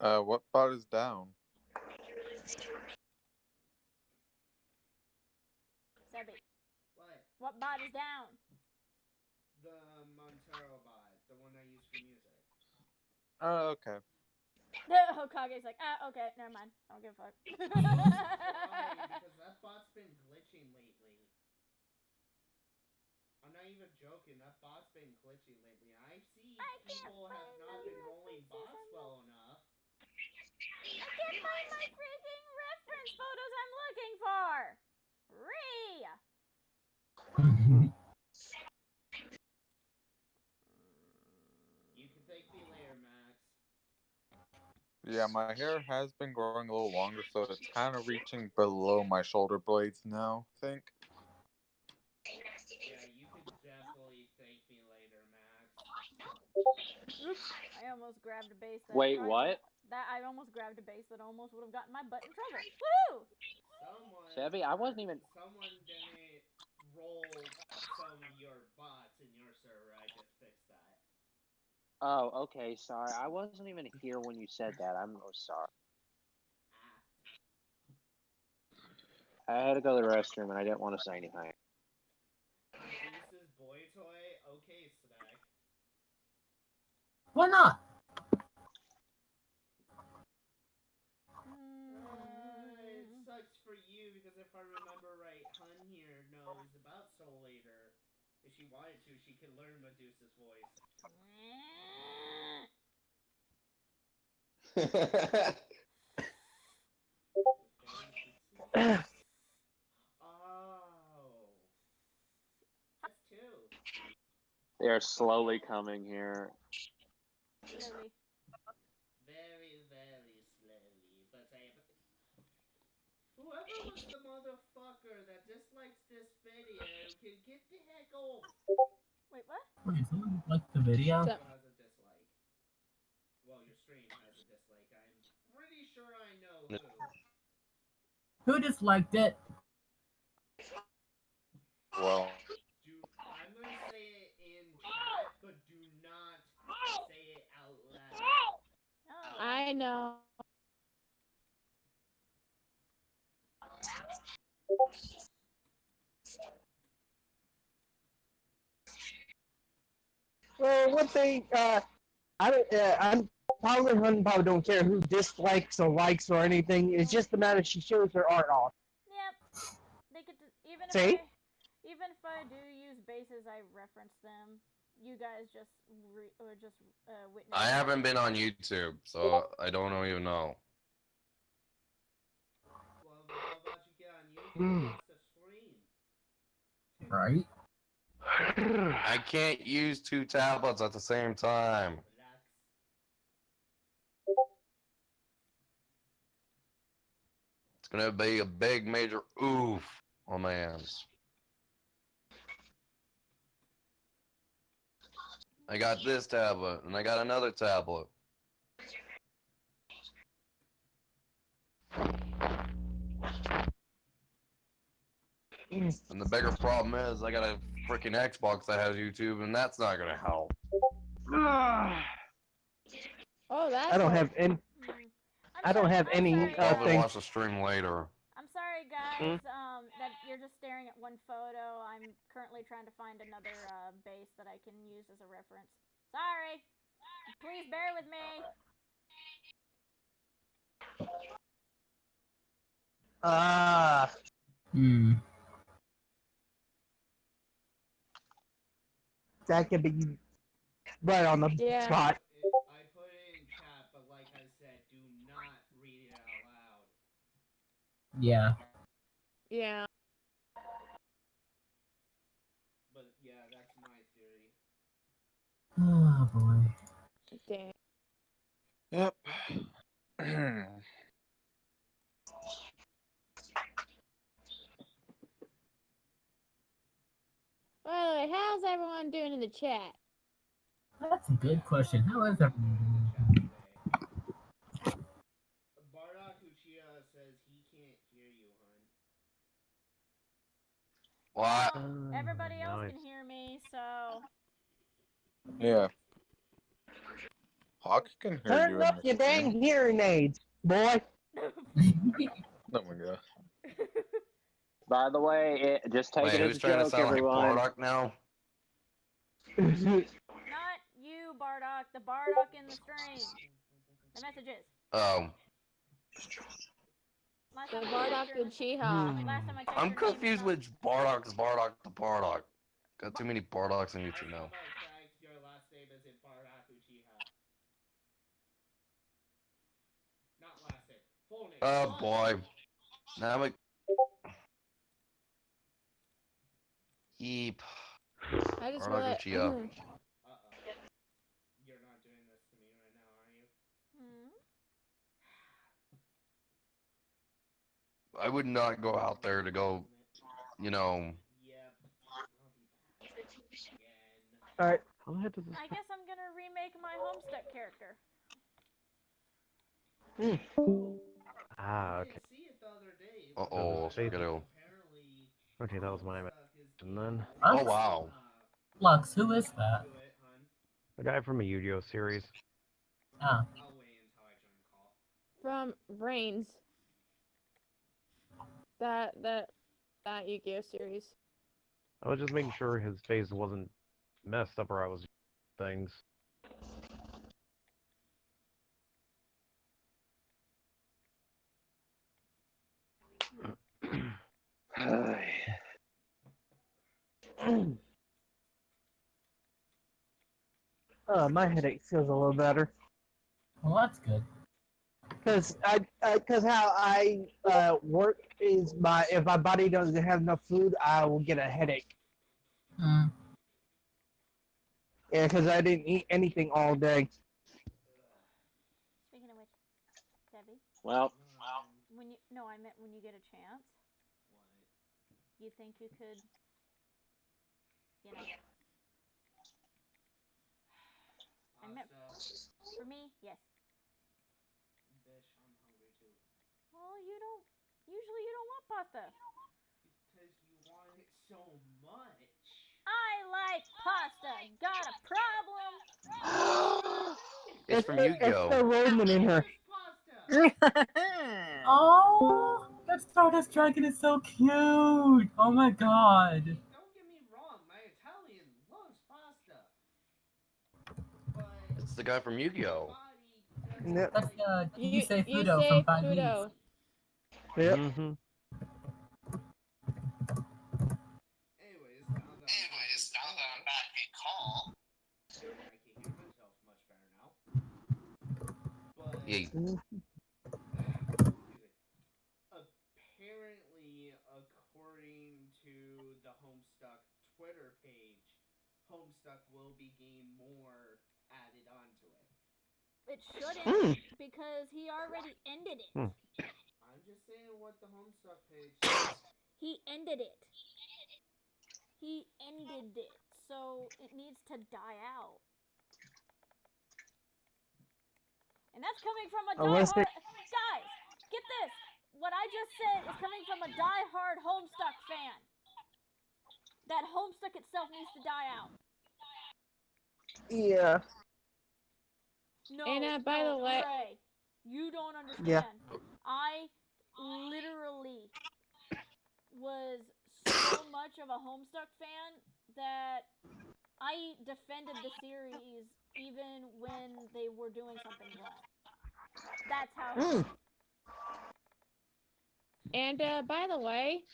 What bot is down? Sebby, What? what bot is down? The Montero bot, the one I use for music. Oh, okay. Hokage's like, okay, never mind. I don't give a fuck. Why? Because that bot's been glitching lately. I'm not even joking. That bot's been glitching lately. I see people have not been rolling bots well enough. I can't find my freaking reference photos I'm looking for. You can thank me later, Max. Yeah, my hair has been growing a little longer, so it's kind of reaching below my shoulder blades now, I think. Yeah, you could definitely thank me later, Max. Oops! I almost grabbed a base that. Wait, what? I almost grabbed a base that almost would have gotten my butt in trouble. Woo! Chevy, I wasn't even. Someone didn't roll some of your bots in your server. I just fixed that. Oh, okay. Sorry, I wasn't even here when you said that. I'm sorry. I had to go to the restroom and I didn't want to say anything. Medusa's boy toy? Okay, Snack. Why not? It sucks for you because if I remember right, Hun here knows about Soul Eater. If she wanted to, she could learn Medusa's voice. Oh. That's two. They're slowly coming here. Slowly. Very, very slowly. But whoever was the motherfucker that dislikes this video can get the heck off. Wait, what? Wait, someone liked the video? Who has a dislike? Well, your stream has a dislike. I'm pretty sure I know who. Who disliked it? Well, I'm gonna say it in chat, but do not say it out loud. Oh. I know. Well, one thing, I'm probably don't care who dislikes or likes or anything. It's just the matter she shows her art off. Yep. They could even See? if I do use bases, I reference them. You guys just witness. I haven't been on YouTube, so I don't even know. Well, how about you get on YouTube and watch the stream? Right? I can't use two tablets at the same time. Relax. It's gonna be a big major oof on my hands. I got this tablet, and I got another tablet. And the bigger problem is, I got a freaking Xbox that has YouTube, and that's not gonna help. Oh, that's. I don't have any. I don't have any Probably thing. watch the stream later. I'm sorry, guys. That you're just staring at one photo. I'm currently trying to find another base that I can use as a reference. Sorry. Please bear with me. That could be right on the spot. I put it in chat, but like I said, do not read it out loud. Yeah. Yeah. But yeah, that's my theory. Oh boy. Dang. Yep. Well, how's everyone doing in the chat? That's a good question. How is everyone doing? Bardock Uchiha says he can't hear you, hun. What? Well, everybody else nice. can hear me, so. Yeah. Hawk can hear Turn you. up your dang hearing aids, boy. Oh my god. By the way, just take Wait, it as who's a trying to joke, sound everyone. like Bardock now? Not you, Bardock. The Bardock in the stream. The messages. Oh. Last The time I Bardock checked your- Uchiha. Last time I checked I'm your name is confused not- which Bardock is Bardock to Bardock. Got too many Bardocks on YouTube now. How about Craig, your last name is Bardock Uchiha? Not last name. Full name. Oh boy. Now I'm like. Yeep. I just Bardock really. Uchiha. Uh-oh. You're not doing this to me right now, are you? I would not go out there to go, you know. Yep. I'll be back again. Alright. How the heck does this? I guess I'm gonna remake my Homestuck character. Ah, I okay. didn't see it the other day. Uh-oh, Say that. Spaghetto. Apparently, Okay, that was my Homestuck is and then Oh wow. Lux, who is that? do it, hun. the guy from a Yu-Gi-Oh series. Ah, I'll wait until I join call. From Reigns. That Yu-Gi-Oh series. I was just making sure his face wasn't messed up, or I was things. My headache feels a little better. well, that's good. Cause how I work is if my body doesn't have enough food, I will get a headache. Mm. Yeah, because I didn't eat anything all day. Speaking of which, Sebby, Well, I meant when you get a chance. What? You think you could, you know? I meant Pasta. for me, yes. Bish, I'm hungry too. Well, usually you don't want pasta. Because you want it so much. I like pasta. Got a problem? It's from It's Yu-Gi-Oh. the Roman in her. Just pasta. Oh, that Stardust Dragon is so cute. Oh my god. Don't get me wrong, my Italian loves pasta. But It's the guy from my Yu-Gi-Oh. body doesn't Yep. That's like Yusei You Fudo say from 5 Fudo. Yep. Mm-hmm. Anyways, now that I'm back in call, I can hear myself much better now. But Yeah. excuse me. Apparently, according to the Homestuck Twitter page, Homestuck will be getting more added onto it. It shouldn't because he already ended it. I'm just saying what the Homestuck page says. He ended it. He ended it. So it needs to die out. And that's coming from a diehard. Guys, get this. What I just said is coming from a diehard Homestuck fan. That Homestuck itself needs to die out. Yeah. No, And, by the way- Ray, you don't understand. Yeah. I literally was so much of a Homestuck fan that I defended the series even when they were doing something wrong. That's how. And by the way,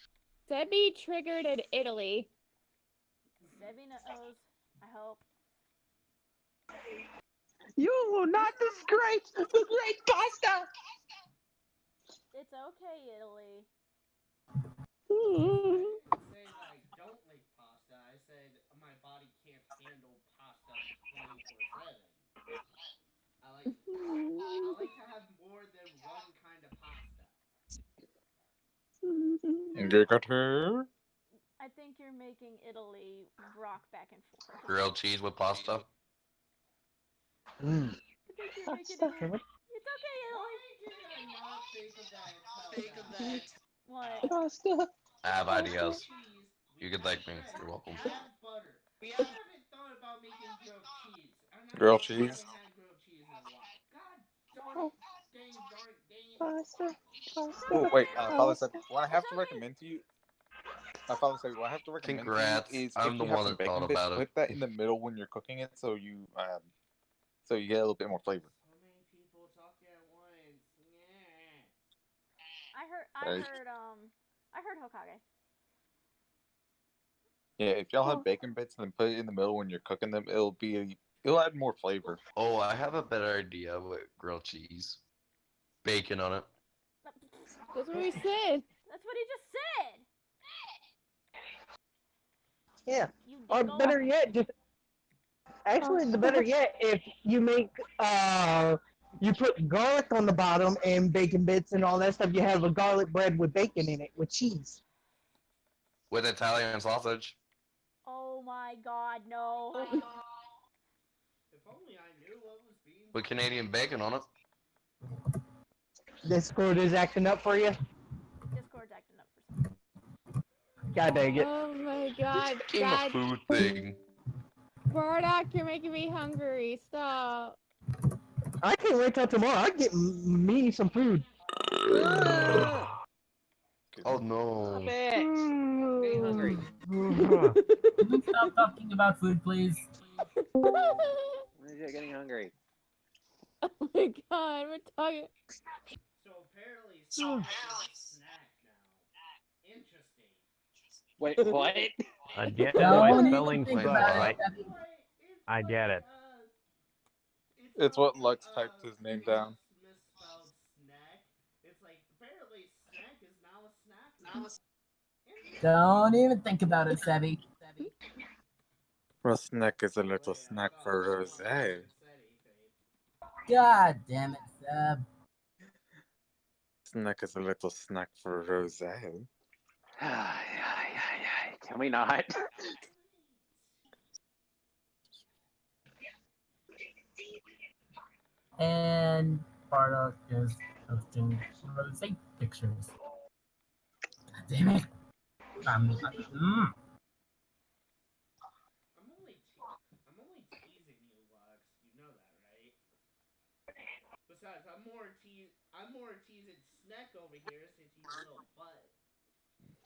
Sebi triggered in Italy. Sebby knows, I hope. You will not disgrace the great pasta. It's okay, Italy. I didn't say that I don't like pasta. I said my body can't handle pasta 24/7. I like to have more than one kind of pasta. Indicator. I think you're making Italy rock back and forth. Grilled cheese with pasta. I think you're making Italy. It's okay, Italy. Why did I not think of that until now? What? Pasta. I have ideas. Cheese, You can thank me. You're welcome. we have butter. We haven't thought about making grilled cheese. And I Grilled haven't cheese. had grilled cheese in a while. God darn it. Darn it. Pasta. It's Oh okay, wait, Italy. Father said what I have It's to okay. recommend to you. Father said what I have to recommend Congrats. to you is I'm if the you have one some that thought bacon bits, about it. put that in the middle when you're cooking it, so you so you get a little bit more flavor. So many people talking at once. Yeah. I heard Hokage. Yeah, if y'all have bacon bits and then put it in the middle when you're cooking them, it'll add more flavor. Oh, I have a better idea with grilled cheese. Bacon on it. That's what we said. That's what he just said. Yeah. You Or dingle. better yet, just actually the better yet if you make you put garlic on the bottom and bacon bits and all that stuff. You have a garlic bread with bacon in it with cheese. With Italian sausage. Oh my God, no. If only I knew what was being. With Canadian bacon on it. Discord is acting up for you. Discord's acting up for something. God dang it. Oh my God. Game God. of food thing. Bardock, you're making me hungry. Stop. I can't wait till tomorrow. I get me some food. Oh no. Stop it. I'm getting hungry. Can we stop talking about food, please? When is it getting hungry? Oh my God, we're talking. So apparently, snack is a snack now. Interesting. Wait, what? I get it Don't by even spelling think Wait, sucks. about what? it. Debbie. I get it. It's what Lux typed his name down. Misspelled snack. It's like apparently snack is now a snack now. Don't even think about it, Sebby. A snack is a little snack for Rose. God damn it, Seb. Snack is a little snack for Rose. Can we not? And Bardock is posting rose pictures. God damn it. I'm only teasing you, Lux. You know that, right? Besides, I'm more teasing Snack over here since he's a little butt.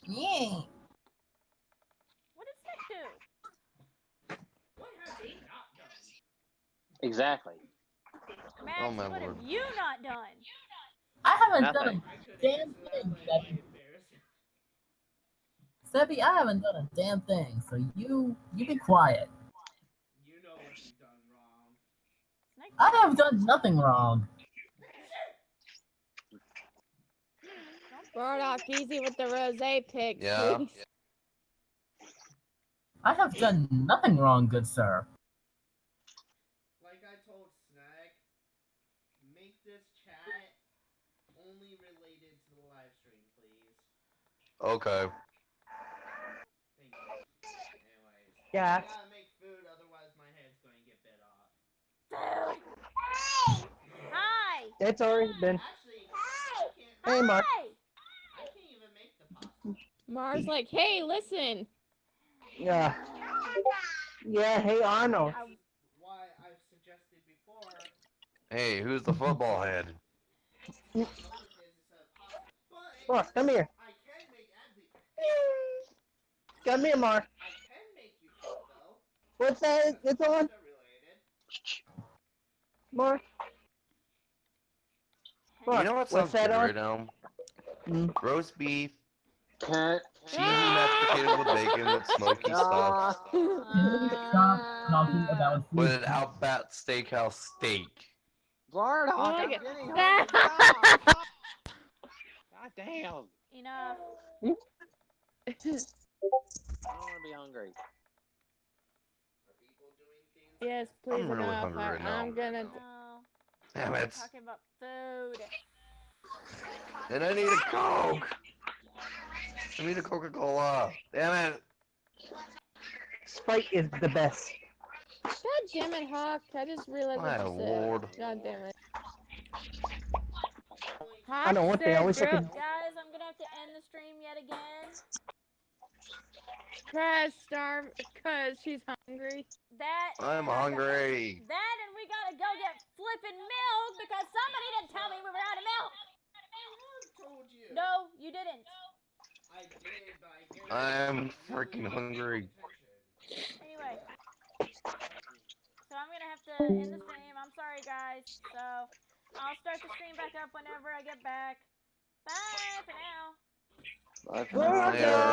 Yeah. What did Snack do? What has he not done? Exactly. Max, Oh, my what lord. have you not done? I haven't Nothing. done a damn thing, Sebby. Sebby, I haven't done a damn thing, so you be quiet. You know what you've done wrong. Snack, I have done nothing wrong. Bardock, easy with the rosé pics, Yeah. please. I have done nothing wrong, good sir. Like I told Snack, make this chat only related to the live stream, please. Okay. Thank you. Anyways. Yeah. I gotta make food, otherwise my head's going to get bit off. Food. Hi. It's already been. Actually, I can't. Hey, Mark. Hi. I can't even make the pasta. Mars like, hey, listen. Yeah. Yeah, hey, Arnold. This is why I've suggested before. Hey, who's the football head? To make other things instead of pasta. But Mark, come here. I can make Adley. Come here, Mark. I can make you food though. What's that? It's on. Pasta related. Mark. You Mark, know what what's sounds that good on? right now? Roast beef, Can't. cheesy mashed potatoes with bacon with smoky stuff. Can we stop talking about food? With an Outback Steakhouse steak. Bardock, Oh my I'm God. getting hungry. Stop. God damn. Enough. I don't want to be hungry. Are people doing things? Yes, please, I'm really enough. hungry right now. I'm gonna. No. Damn We're it. talking about food. And I need a Coke. I need a Coca-Cola. Damn it. Sprite is the best. God damn it, Hawk. I just realized My what you lord. said. God damn it. I know one thing. I wish I could. Guys, I'm gonna have to end the stream yet again. Crash starve because she's hungry. That. I'm hungry. That and we gotta go get flippin' milk because somebody didn't tell me we were out of milk. I told you. No, you didn't. I did, but I gave I'm you freaking really hungry. attention. Anyway. So I'm gonna have to end the stream. I'm sorry, guys. So I'll start the stream back up whenever I get back. Bye for now. Bye for Well now. Later. done.